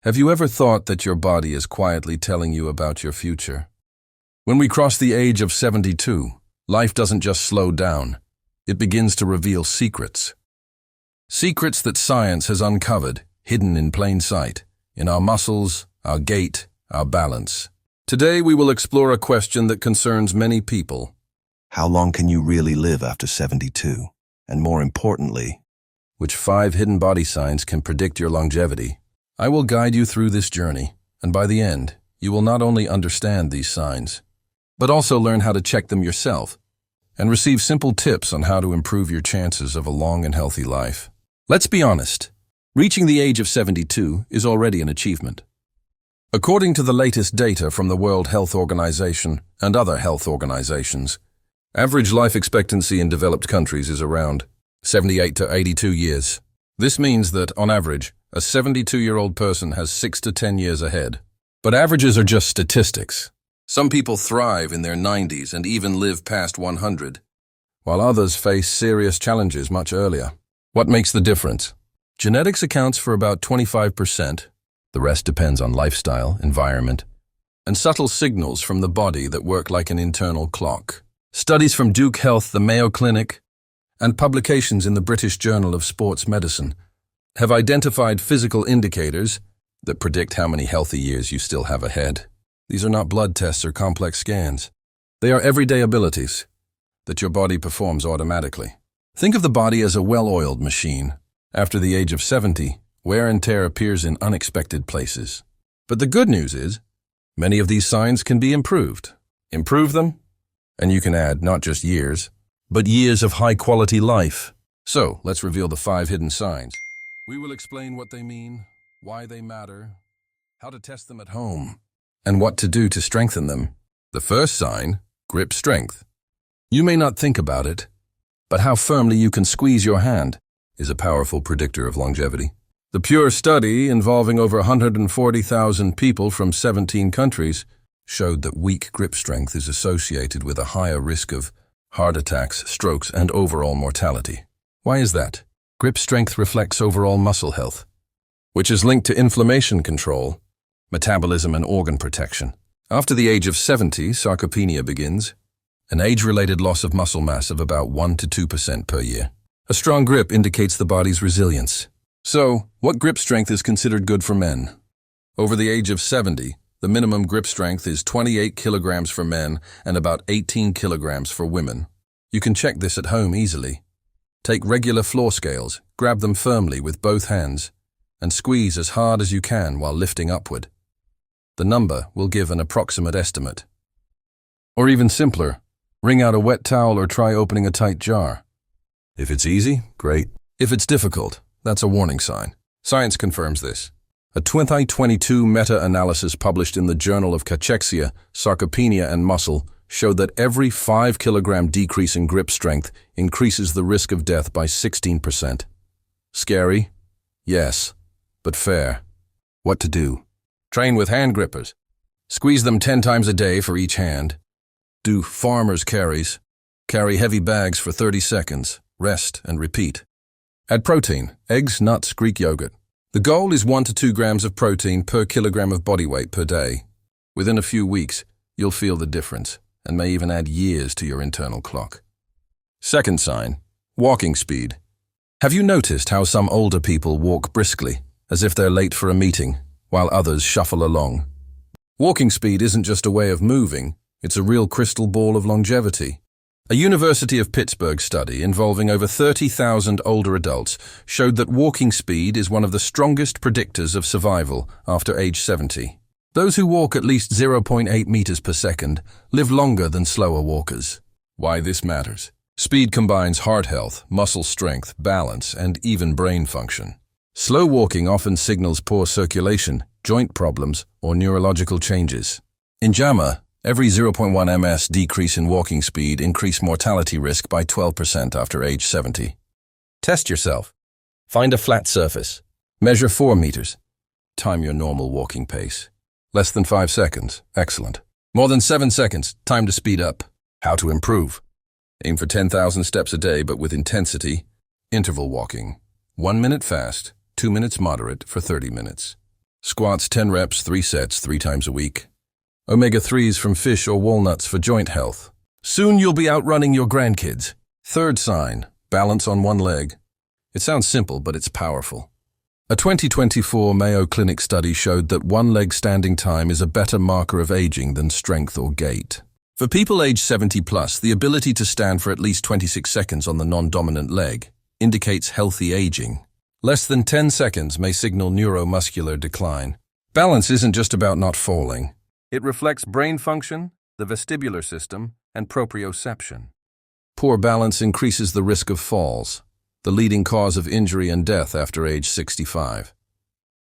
Have you ever thought that your body is quietly telling you about your future? When we cross the age of 72, life doesn't just slow down. It begins to reveal secrets. Secrets that science has uncovered, hidden in plain sight, in our muscles, our gait, our balance. Today we will explore a question that concerns many people. How long can you really live after 72? And more importantly, which 5 hidden body signs can predict your longevity? I will guide you through this journey, and by the end, you will not only understand these signs, but also learn how to check them yourself and receive simple tips on how to improve your chances of a long and healthy life. Let's be honest, reaching the age of 72 is already an achievement. According to the latest data from the World Health Organization and other health organizations, average life expectancy in developed countries is around 78 to 82 years. This means that, on average, a 72-year-old person has 6 to 10 years ahead. But averages are just statistics. Some people thrive in their 90s and even live past 100, while others face serious challenges much earlier. What makes the difference? Genetics accounts for about 25%. The rest depends on lifestyle, environment, and subtle signals from the body that work like an internal clock. Studies from Duke Health, the Mayo Clinic, and publications in the British Journal of Sports Medicine have identified physical indicators that predict how many healthy years you still have ahead. These are not blood tests or complex scans. They are everyday abilities that your body performs automatically. Think of the body as a well-oiled machine. After the age of 70, wear and tear appears in unexpected places. But the good news is, many of these signs can be improved. Improve them, and you can add not just years, but years of high-quality life. So, let's reveal the 5 hidden signs. We will explain what they mean, why they matter, how to test them at home, and what to do to strengthen them. The first sign, grip strength. You may not think about it, but how firmly you can squeeze your hand is a powerful predictor of longevity. The Pure study, involving over 140,000 people from 17 countries, showed that weak grip strength is associated with a higher risk of heart attacks, strokes, and overall mortality. Why is that? Grip strength reflects overall muscle health, which is linked to inflammation control, metabolism, and organ protection. After the age of 70, sarcopenia begins, an age-related loss of muscle mass of about 1 to 2% per year. A strong grip indicates the body's resilience. So, what grip strength is considered good for men? Over the age of 70, the minimum grip strength is 28 kilograms for men and about 18 kilograms for women. You can check this at home easily. Take regular floor scales, grab them firmly with both hands, and squeeze as hard as you can while lifting upward. The number will give an approximate estimate. Or even simpler, wring out a wet towel or try opening a tight jar. If it's easy, great. If it's difficult, that's a warning sign. Science confirms this. A 2022 meta-analysis published in the Journal of Cachexia, Sarcopenia and Muscle showed that every 5-kilogram decrease in grip strength increases the risk of death by 16%. Scary? Yes, but fair. What to do? Train with hand grippers. Squeeze them 10 times a day for each hand. Do farmer's carries. Carry heavy bags for 30 seconds. Rest and repeat. Add protein, eggs, nuts, Greek yogurt. The goal is 1 to 2 grams of protein per kilogram of body weight per day. Within a few weeks, you'll feel the difference and may even add years to your internal clock. Second sign, walking speed. Have you noticed how some older people walk briskly, as if they're late for a meeting, while others shuffle along? Walking speed isn't just a way of moving, it's a real crystal ball of longevity. A University of Pittsburgh study involving over 30,000 older adults showed that walking speed is one of the strongest predictors of survival after age 70. Those who walk at least 0.8 meters per second live longer than slower walkers. Why this matters? Speed combines heart health, muscle strength, balance, and even brain function. Slow walking often signals poor circulation, joint problems, or neurological changes. In JAMA, every 0.1 ms decrease in walking speed increased mortality risk by 12% after age 70. Test yourself. Find a flat surface. Measure 4 meters. Time your normal walking pace. Less than 5 seconds. Excellent. More than 7 seconds. Time to speed up. How to improve? Aim for 10,000 steps a day, but with intensity. Interval walking. 1 minute fast, 2 minutes moderate for 30 minutes. Squats 10 reps, 3 sets, 3 times a week. Omega-3s from fish or walnuts for joint health. Soon you'll be outrunning your grandkids. Third sign, balance on one leg. It sounds simple, but it's powerful. A 2024 Mayo Clinic study showed that one-leg standing time is a better marker of aging than strength or gait. For people aged 70 plus, the ability to stand for at least 26 seconds on the non-dominant leg indicates healthy aging. Less than 10 seconds may signal neuromuscular decline. Balance isn't just about not falling. It reflects brain function, the vestibular system, and proprioception. Poor balance increases the risk of falls, the leading cause of injury and death after age 65.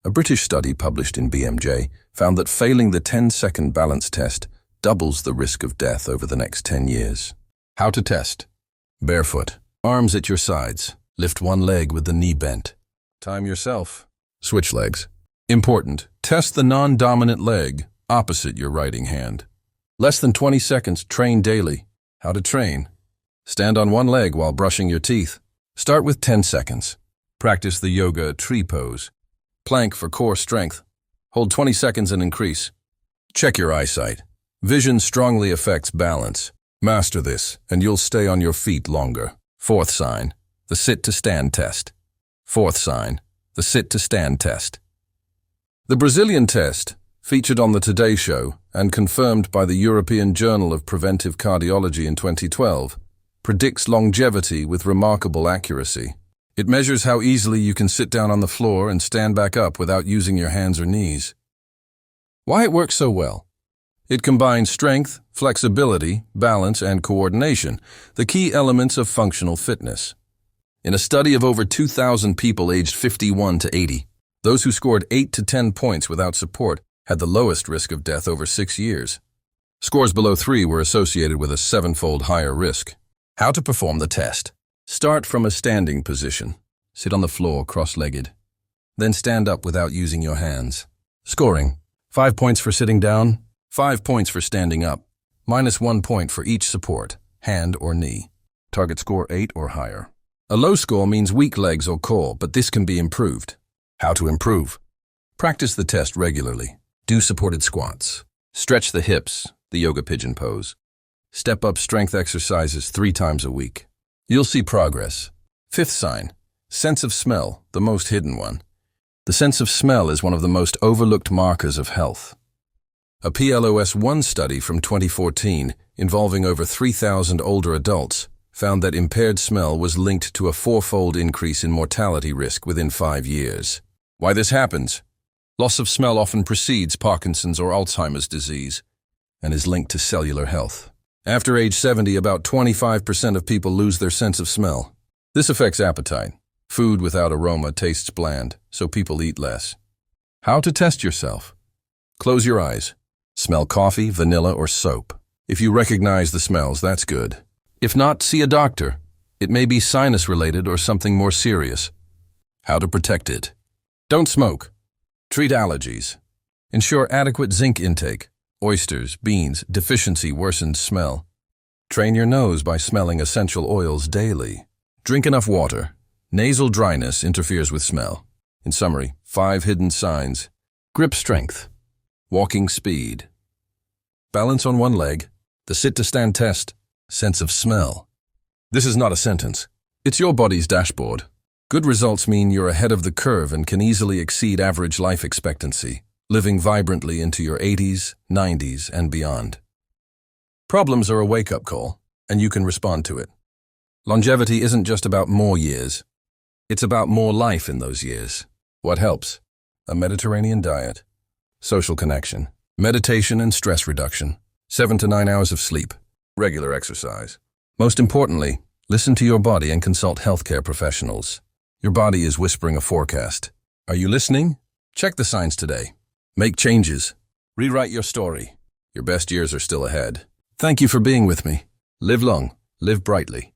A British study published in BMJ found that failing the 10-second balance test doubles the risk of death over the next 10 years. How to test? Barefoot. Arms at your sides. Lift one leg with the knee bent. Time yourself. Switch legs. Important. Test the non-dominant leg opposite your writing hand. Less than 20 seconds. Train daily. How to train? Stand on one leg while brushing your teeth. Start with 10 seconds. Practice the yoga tree pose. Plank for core strength. Hold 20 seconds and increase. Check your eyesight. Vision strongly affects balance. Master this, and you'll stay on your feet longer. Fourth sign, the sit-to-stand test. Fourth sign, the sit-to-stand test. The Brazilian test, featured on the Today Show and confirmed by the European Journal of Preventive Cardiology in 2012, predicts longevity with remarkable accuracy. It measures how easily you can sit down on the floor and stand back up without using your hands or knees. Why it works so well? It combines strength, flexibility, balance, and coordination, the key elements of functional fitness. In a study of over 2,000 people aged 51 to 80, those who scored 8 to 10 points without support had the lowest risk of death over 6 years. Scores below 3 were associated with a 7-fold higher risk. How to perform the test? Start from a standing position. Sit on the floor cross-legged. Then stand up without using your hands. Scoring: 5 points for sitting down, 5 points for standing up, -1 point for each support, hand or knee. Target score 8 or higher. A low score means weak legs or core, but this can be improved. How to improve? Practice the test regularly. Do supported squats. Stretch the hips, the yoga pigeon pose. Step up strength exercises 3 times a week. You'll see progress. Fifth sign, sense of smell, the most hidden one. The sense of smell is one of the most overlooked markers of health. A PLOS-1 study from 2014, involving over 3,000 older adults, found that impaired smell was linked to a 4-fold increase in mortality risk within 5 years. Why this happens? Loss of smell often precedes Parkinson's or Alzheimer's disease and is linked to cellular health. After age 70, about 25% of people lose their sense of smell. This affects appetite. Food without aroma tastes bland, so people eat less. How to test yourself? Close your eyes. Smell coffee, vanilla, or soap. If you recognize the smells, that's good. If not, see a doctor. It may be sinus-related or something more serious. How to protect it? Don't smoke. Treat allergies. Ensure adequate zinc intake. Oysters, beans, deficiency worsens smell. Train your nose by smelling essential oils daily. Drink enough water. Nasal dryness interferes with smell. In summary, 5 hidden signs. Grip strength. Walking speed. Balance on one leg. The sit-to-stand test. Sense of smell. This is not a sentence. It's your body's dashboard. Good results mean you're ahead of the curve and can easily exceed average life expectancy, living vibrantly into your 80s, 90s, and beyond. Problems are a wake-up call, and you can respond to it. Longevity isn't just about more years. It's about more life in those years. What helps? A Mediterranean diet, social connection, meditation and stress reduction, 7 to 9 hours of sleep, regular exercise. Most importantly, listen to your body and consult healthcare professionals. Your body is whispering a forecast. Are you listening? Check the signs today. Make changes. Rewrite your story. Your best years are still ahead. Thank you for being with me. Live long, live brightly.